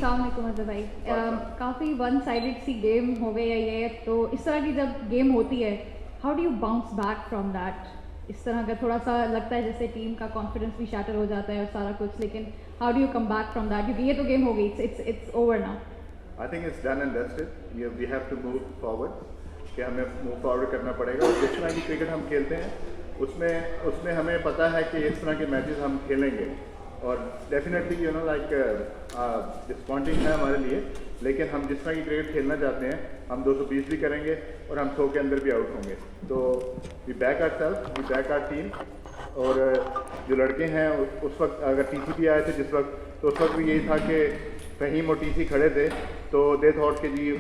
अस्सलाम वालेकुम अजहर भाई। काफ़ी वन साइडेड सी गेम हो गई है ये, तो इस तरह की जब गेम होती है, how do you bounce back from that? इस तरह का थोड़ा सा लगता है जैसे टीम का कॉन्फिडेंस भी शैटर हो जाता है और सारा कुछ, लेकिन how do you come back from that? क्योंकि ये तो गेम हो गई, it's over now. I think it's done and dusted. We have to move forward, कि हमें मूव फॉरवर्ड करना पड़ेगा। और जिस तरह की क्रिकेट हम खेलते हैं उसमें हमें पता है कि इस तरह के मैचेस हम खेलेंगे, और definitely you know like disappointing है हमारे लिए, लेकिन हम जिस तरह की क्रिकेट खेलना चाहते हैं हम 220 भी करेंगे और हम 100 के अंदर भी आउट होंगे। तो we back our self, we back our team. और जो लड़के हैं उस वक्त अगर TCP आए थे जिस वक्त, तो उस वक्त भी यही था कि फहीम और TC खड़े थे, तो दे थॉट के जी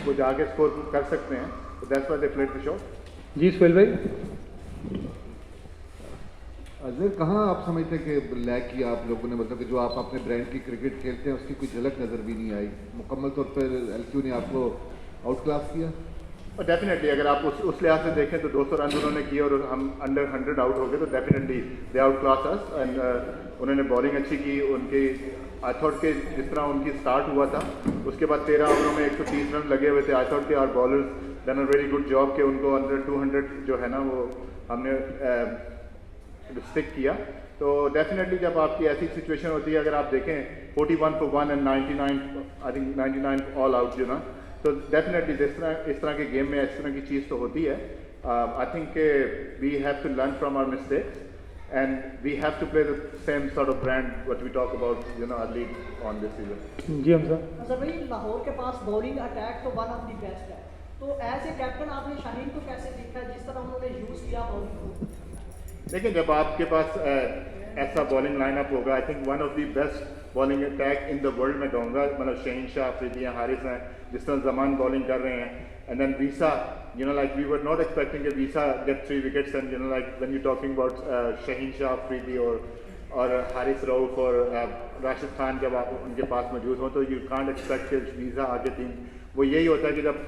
वो जाके स्कोर कर सकते हैं, तो that's why they played the shot. जी सुहेल भाई। अजहर, कहाँ आप समझते हैं कि लैग किया आप लोगों ने, मतलब कि जो आप अपने ब्रांड की क्रिकेट खेलते हैं उसकी कोई झलक नज़र भी नहीं आई? मुकम्मल तौर पर LQ ने आपको आउट क्लास किया? और डेफिनेटली अगर आप उस लिहाज से देखें तो 200 रन उन्होंने किए और हम अंडर 100 आउट हो गए, तो definitely they out class us. And उन्होंने बॉलिंग अच्छी की। उनकी आई थॉट के जिस तरह उनकी स्टार्ट हुआ था उसके बाद 13 ओवरों में 130 रन लगे हुए थे। आई थॉट के our bowlers done a very good job के उनको अंडर 200 जो है ना वो हमने स्टिक किया। तो डेफिनेटली जब आपकी ऐसी सिचुएशन होती है, अगर आप देखें 41 for 1 and 99 I think 99 all out जो ना, तो डेफिनेटली इस तरह के गेम में इस तरह की चीज़ तो होती है। I think we have to learn from our mistakes and we have to play the same sort of brand what we talk about you know early on this season. जी हमजा। अच्छा भाई, लाहौर के पास बॉलिंग अटैक तो one of the best है, तो as a captain आपने शाहीन को कैसे देखा जिस तरह उन्होंने यूज़ किया बॉलिंग को? देखिए, जब आपके पास ऐसा बॉलिंग लाइनअप होगा, I think one of the best bowling attack in the world में कहूँगा, मतलब शहीन शाह, अफरीदी हैं, हारिस हैं, जिस तरह जमान बॉलिंग कर रहे हैं। And then Wasim, you know like we were not expecting कि Wasim get 3 wickets, and you know like when you talking about Shaheen Shah, Afridi और हारिस रऊफ और राशिद खान जब आप उनके पास मौजूद हों, तो यू कांट एक्सपेक्ट कि वीसा आगे टीम। वो यही होता है कि जब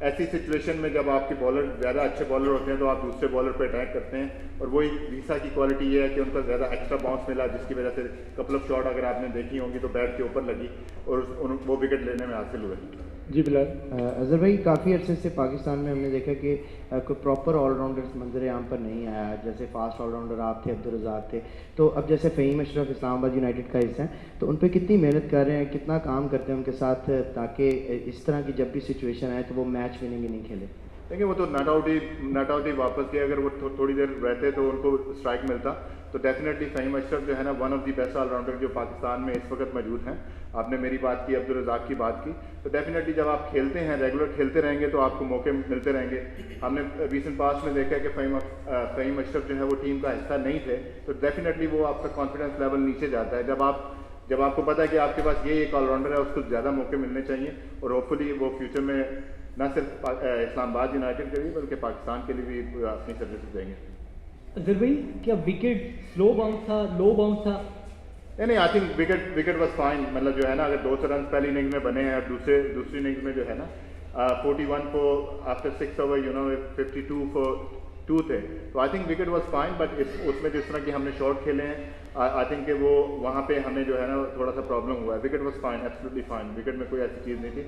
ऐसी सिचुएशन में जब आपके बॉलर ज़्यादा अच्छे बॉलर होते हैं तो आप दूसरे बॉलर पर अटैक करते हैं, और वही वीसा की क्वालिटी ये है कि उनका ज़्यादा एक्स्ट्रा बाउंस मिला, जिसकी वजह से कपल ऑफ शॉट अगर आपने देखी होंगी तो बैट के ऊपर लगी और वो विकेट लेने में हासिल हुए। जी बिलाल। अजहर भाई, काफ़ी अरसे से पाकिस्तान में हमने देखा कि कोई प्रॉपर ऑलराउंडर मंजर आम पर नहीं आया। जैसे फास्ट ऑलराउंडर आप थे, अब्दुल रज़ाक थे, तो अब जैसे फ़हीम अशरफ इस्लामाबाद यूनाइटेड का हिस्सा हैं, तो उन पर कितनी मेहनत कर रहे हैं, कितना काम करते हैं उनके साथ, ताकि इस तरह की जब भी सिचुएशन आए तो वो मैच विनिंग नहीं खेले? देखिए, वो तो नॉट आउट ही वापस गए। अगर वो थोड़ी देर रहते तो उनको स्ट्राइक मिलता, तो डेफिनेटली फ़हीम अशरफ जो है ना one of the best allrounder जो पाकिस्तान में इस वक्त मौजूद हैं। आपने मेरी बात की, अब्दुल रज़ाक की बात की, तो डेफिनेटली जब आप खेलते हैं, रेगुलर खेलते रहेंगे तो आपको मौके मिलते रहेंगे। हमने रिसेंट पास्ट में देखा है कि फ़हीम अशरफ जो है वो टीम का हिस्सा नहीं थे, तो डेफिनेटली वो आपका कॉन्फिडेंस लेवल नीचे जाता है। जब आपको पता है कि आपके पास ये एक ऑलराउंडर है, उसको ज़्यादा मौके मिलने चाहिए, और होपफुली वो फ्यूचर में न सिर्फ इस्लामाबाद यूनाइटेड के लिए बल्कि पाकिस्तान के लिए भी अपनी सर्विसेज देंगे। अजहर भाई, क्या विकेट स्लो बाउंस था, लो बाउंस था? नहीं, I think wicket was fine. मतलब जो है ना, अगर 200 रन पहली इनिंग्स में बने हैं और दूसरी इनिंग्स में जो है ना 41 को after 6 over you know 52 for 2 थे, तो I think wicket was fine. But उसमें जिस तरह की हमने शॉट खेले हैं, आई थिंक कि वो वहाँ पे हमें जो है ना थोड़ा सा प्रॉब्लम हुआ है। Wicket was fine, absolutely fine. Wicket में कोई ऐसी चीज़ नहीं थी।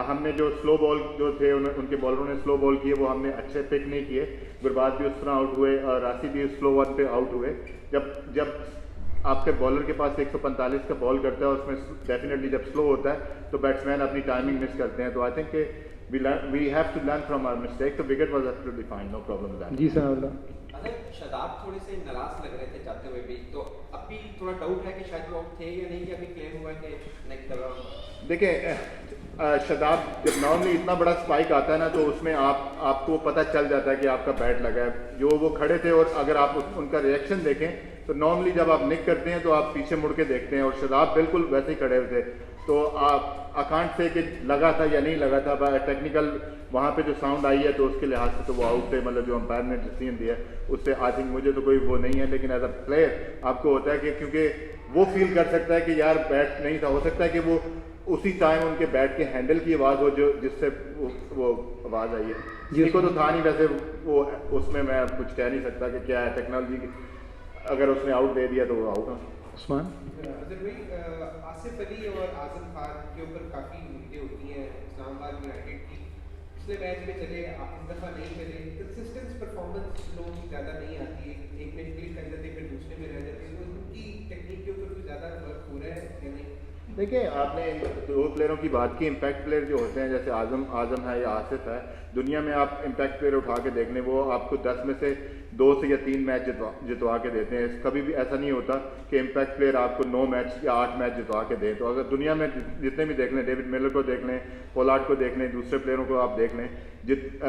हमने जो स्लो बॉल जो थे उनके बॉलरों ने स्लो बॉल किए, वो हमने अच्छे पिक नहीं किए। गुरबाज भी उस तरह आउट हुए और राशि भी स्लो वन पे आउट हुए। जब आपके बॉलर के पास 145 का बॉल करता है, उसमें डेफिनेटली जब स्लो होता है तो बैट्समैन अपनी टाइमिंग मिस करते हैं। तो I think we have to learn from our mistake. तो wicket was absolutely fine, no problem with that. जी सनाउल्लाह। अगर शादाब थोड़े से नाराज लग रहे थे जाते हुए भी, तो अब भी थोड़ा डाउट है कि शायद वो आउट थे या नहीं, या अभी क्लेम हुआ है कि नहीं कर रहा? देखिए, शादाब जब नॉर्मली इतना बड़ा स्पाइक आता है ना, तो उसमें आपको पता चल जाता है कि आपका बैट लगा है। जो वो खड़े थे, और अगर आप उनका रिएक्शन देखें तो नॉर्मली जब आप निक करते हैं तो आप पीछे मुड़ के देखते हैं, और शादाब बिल्कुल वैसे ही खड़े हुए थे। तो आप अकाउंट से कि लगा था या नहीं लगा था, टेक्निकल वहाँ पे जो साउंड आई है तो उसके लिहाज से तो वो आउट थे। मतलब जो अंपायर ने डिसीजन दिया उससे आई थिंक मुझे तो कोई वो नहीं है, लेकिन एज अ प्लेयर आपको होता है कि क्योंकि वो फील कर सकता है कि यार बैट नहीं था, हो सकता है कि वो उसी टाइम उनके बैट के हैंडल की आवाज़ हो जो जिससे वो आवाज़ आई है। किसी को तो था नहीं, वैसे वो उसमें मैं कुछ कह नहीं सकता कि क्या है टेक्नोलॉजी, अगर उसने आउट दे दिया तो वो आउट है। उस्मान अजहर भाई, आसिफ अली और आजम खान के ऊपर काफ़ी उम्मीदें होती हैं इस्लामाबाद यूनाइटेड की। पिछले मैच में चले, इस दफ़ा नहीं चले, कंसिस्टेंट परफॉर्मेंस लोगों की ज़्यादा नहीं आती है, एक में क्लिक कर जाते फिर दूसरे में रह जाते हैं, तो उनकी टेक्निक के ऊपर कुछ ज़्यादा वर्क हो रहा है या नहीं? देखिए, आपने दो प्लेयरों की बात की। इम्पैक्ट प्लेयर जो होते हैं जैसे आजम है या आसिफ है, दुनिया में आप इम्पैक्ट प्लेयर उठा के देख लें, वो आपको 10 में से 2 से या 3 मैच जितवा के देते हैं। कभी भी ऐसा नहीं होता कि इम्पैक्ट प्लेयर आपको 9 मैच या 8 मैच जितवा के दें। तो अगर दुनिया में जितने भी देख लें, डेविड मिलर को देख लें, पोलार्ड को देख लें, दूसरे प्लेयरों को आप देख लें,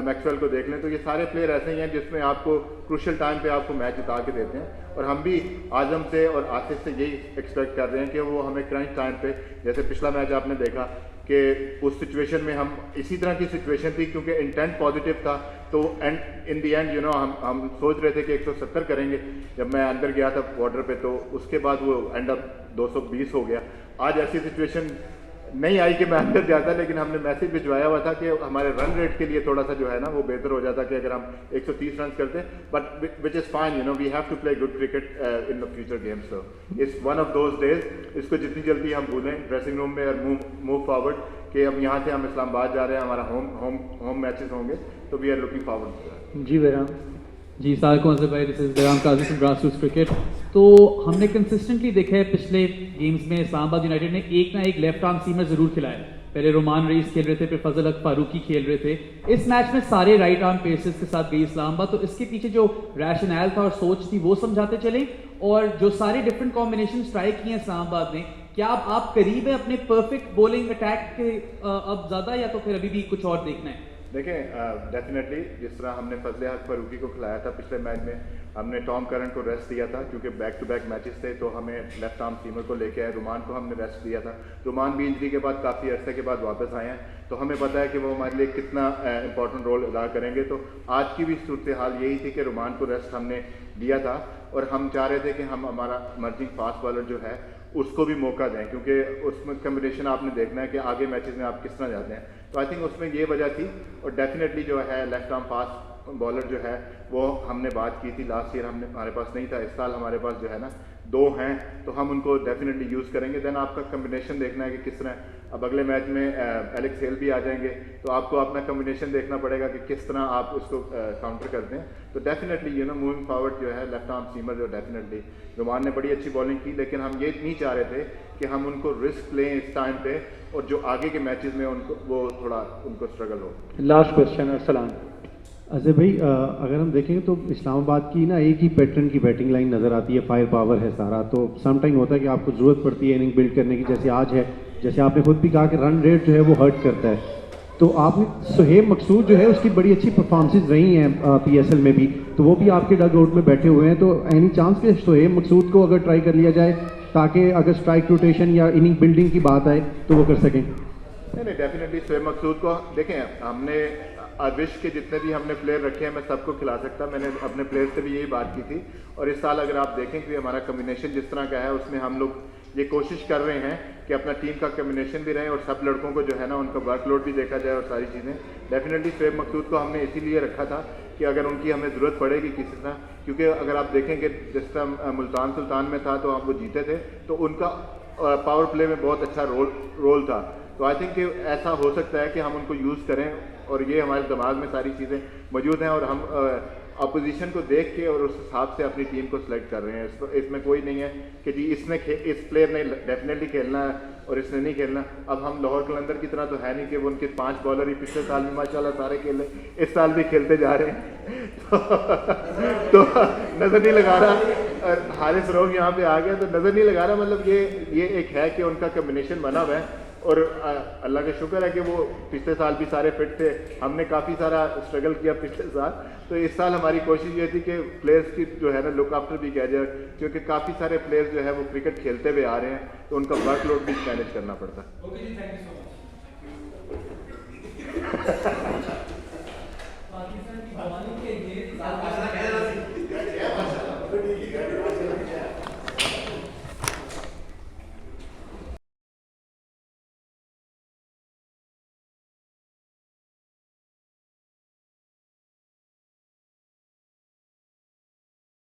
मैक्सवेल को देख लें, तो ये सारे प्लेयर ऐसे ही हैं जिसमें आपको क्रूशियल टाइम पे आपको मैच जिता के देते हैं। और हम भी आजम से और आसिफ से यही एक्सपेक्ट कर रहे हैं कि वो हमें क्रंच टाइम पे, जैसे पिछला मैच आपने देखा कि उस सिचुएशन में हम इसी तरह की सिचुएशन थी, क्योंकि इंटेंट पॉजिटिव था, तो एंड इन द एंड हम सोच रहे थे कि 170 करेंगे। जब मैं अंदर गया था बॉर्डर पे, तो उसके बाद वो एंड अप 220 हो गया। आज ऐसी सिचुएशन नहीं आई कि मैं अंदर जाता, लेकिन हमने मैसेज भिजवाया हुआ था कि हमारे रन रेट के लिए थोड़ा सा जो है ना वो बेहतर हो जाता कि अगर हम 130 रन करते, but which is fine, we have to play good cricket in the future games. So it's one of those days, इसको जितनी जल्दी हम भूलें ड्रेसिंग रूम में और मूव फॉरवर्ड कि अब यहाँ से हम इस्लामाबाद जा रहे हैं, हमारा होम मैचेस होंगे, तो वी आर लुकिंग फॉरवर्ड। जी वैराम। जी सालकुम अजहर भाई, this is Bairam Qazi from grassroots cricket. तो हमने कंसिस्टेंटली देखा है पिछले गेम्स में इस्लामाबाद यूनाइटेड ने एक ना एक लेफ्ट आर्म सीमर जरूर खिलाया। पहले रोमान रईस खेल रहे थे, फिर फजल हक फारूकी खेल रहे थे। इस मैच में सारे राइट आर्म पेसर्स के साथ गई इस्लामाबाद, तो इसके पीछे जो रैशनैल था और सोच थी वो समझाते चले, और जो सारे डिफरेंट कॉम्बिनेशन ट्राई किए हैं इस्लामाबाद ने, क्या आप करीब है अपने परफेक्ट बॉलिंग अटैक के अब ज़्यादा, या तो फिर अभी भी कुछ और देखना है? देखें, डेफिनेटली जिस तरह हमने फजल हक फारूकी को खिलाया था पिछले मैच में, हमने टॉम करन को रेस्ट दिया था क्योंकि बैक टू बैक मैचेस थे, तो हमें लेफ्ट आर्म सीमर को लेके आए। रुमान को हमने रेस्ट दिया था। रुमान भी इंजरी के बाद काफ़ी अरसे के बाद वापस आए हैं, तो हमें पता है कि वो हमारे लिए कितना इंपॉर्टेंट रोल अदा करेंगे। तो आज की भी सूरत हाल यही थी कि रुमान को रेस्ट हमने दिया था, और हम चाह रहे थे कि हम हमारा मर्जिंग फास्ट बॉलर जो है उसको भी मौका दें, क्योंकि उसमें कम्बिनेशन आपने देखना है कि आगे मैचेस में आप किस तरह जाते हैं। तो आई थिंक उसमें ये वजह थी, और डेफिनेटली जो है लेफ्ट आर्म फास्ट बॉलर जो है वो हमने बात की थी। लास्ट ईयर हमारे पास नहीं था, इस साल हमारे पास जो है ना 2 हैं, तो हम उनको डेफिनेटली यूज़ करेंगे। देन आपका कम्बिनेशन देखना है कि किस तरह, अब अगले मैच में एलेक्स हेल भी आ जाएंगे, तो आपको अपना कम्बिनेशन देखना पड़ेगा कि किस तरह आप उसको काउंटर करते हैं। तो डेफिनेटली मूविंग फॉरवर्ड जो है लेफ्ट आर्म सीमर जो डेफिनेटली रुमान ने बड़ी अच्छी बॉलिंग की, लेकिन हम ये नहीं चाह रहे थे कि हम उनको रिस्क लें इस टाइम पे, और जो आगे के मैचेस में उनको वो थोड़ा उनको स्ट्रगल हो। Last question Arsalan. अजय भाई, अगर हम देखेंगे तो इस्लामाबाद की ना एक ही पैटर्न की बैटिंग लाइन नज़र आती है, फायर पावर है सारा, तो सम टाइम होता है कि आपको ज़रूरत पड़ती है इनिंग बिल्ड करने की, जैसे आज है, जैसे आपने खुद भी कहा कि रन रेट जो है वो हर्ट करता है। तो आपने सुहेब मकसूद जो है उसकी बड़ी अच्छी परफॉर्मेंसेज रही हैं PSL में भी, तो वो भी आपके डग आउट में बैठे हुए हैं, तो एनी चांस के सुहेब मकसूद को अगर ट्राई कर लिया जाए ताकि अगर स्ट्राइक रोटेशन या इनिंग बिल्डिंग की बात आए तो वो कर सकें? नहीं, डेफिनेटली सुहेब मकसूद को देखें, हमने विश्व के जितने भी हमने प्लेयर रखे हैं मैं सबको खिला सकता, मैंने अपने प्लेयर से भी यही बात की थी। और इस साल अगर आप देखें कि हमारा कम्बिनेशन जिस तरह का है, उसमें हम लोग ये कोशिश कर रहे हैं कि अपना टीम का कम्बिनेशन भी रहे और सब लड़कों को जो है ना उनका वर्कलोड भी देखा जाए और सारी चीज़ें। डेफिनेटली सुहेब मकसूद को हमने इसीलिए रखा था कि अगर उनकी हमें ज़रूरत पड़ेगी किसी तरह, क्योंकि अगर आप देखें कि जिस तरह मुल्तान सुल्तान में था तो हम वो जीते थे, तो उनका पावर प्ले में बहुत अच्छा रोल था। तो आई थिंक ऐसा हो सकता है कि हम उनको यूज़ करें, और ये हमारे दिमाग में सारी चीज़ें मौजूद हैं, और हम अपोजिशन को देख के और उस हिसाब से अपनी टीम को सिलेक्ट कर रहे हैं। इसमें कोई नहीं है कि जी इस प्लेयर ने डेफिनेटली खेलना है और इसने नहीं खेलना। अब हम लाहौर कलंदर की तरह तो है नहीं कि वो उनके 5 बॉलर ही पिछले साल में माशाल्लाह सारे खेले, इस साल भी खेलते जा रहे हैं। तो नज़र नहीं लगा रहा, हारिस रोग यहाँ पे आ गया तो नज़र नहीं लगा रहा, मतलब ये एक है कि उनका कम्बिनेशन बना हुआ है, और अल्लाह का शुक्र है कि वो पिछले साल भी सारे फिट थे। हमने काफ़ी सारा स्ट्रगल किया पिछले साल, तो इस साल हमारी कोशिश ये थी कि प्लेयर्स की जो है ना लुक आफ्टर भी किया जाए, क्योंकि काफ़ी सारे प्लेयर्स जो है वो क्रिकेट खेलते हुए आ रहे हैं, तो उनका वर्कलोड भी मैनेज करना पड़ता है। ओके जी, थैंक यू सो मच।